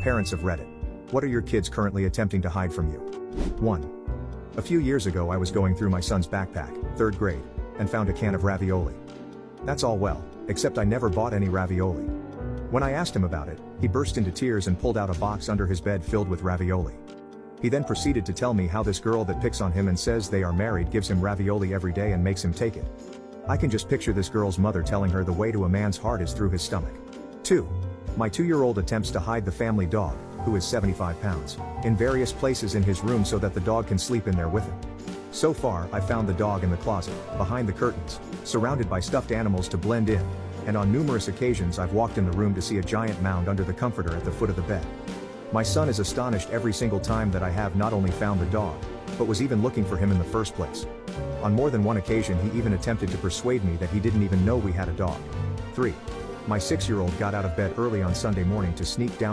Parents of Reddit. What are your kids currently attempting to hide from you? 1. A few years ago I was going through my son's backpack, 3rd grade, and found a can of ravioli. That's all well, except I never bought any ravioli. When I asked him about it, he burst into tears and pulled out a box under his bed filled with ravioli. He then proceeded to tell me how this girl that picks on him and says they are married gives him ravioli every day and makes him take it. I can just picture this girl's mother telling her the way to a man's heart is through his stomach. 2. My 2-year-old attempts to hide the family dog, who is 75 pounds, in various places in his room so that the dog can sleep in there with him. So far, I found the dog in the closet, behind the curtains, surrounded by stuffed animals to blend in, and on numerous occasions I've walked in the room to see a giant mound under the comforter at the foot of the bed. My son is astonished every single time that I have not only found the dog, but was even looking for him in the first place. On more than one occasion he even attempted to persuade me that he didn't even know we had a dog. 3. My 6-year-old got out of bed early on Sunday morning to sneak down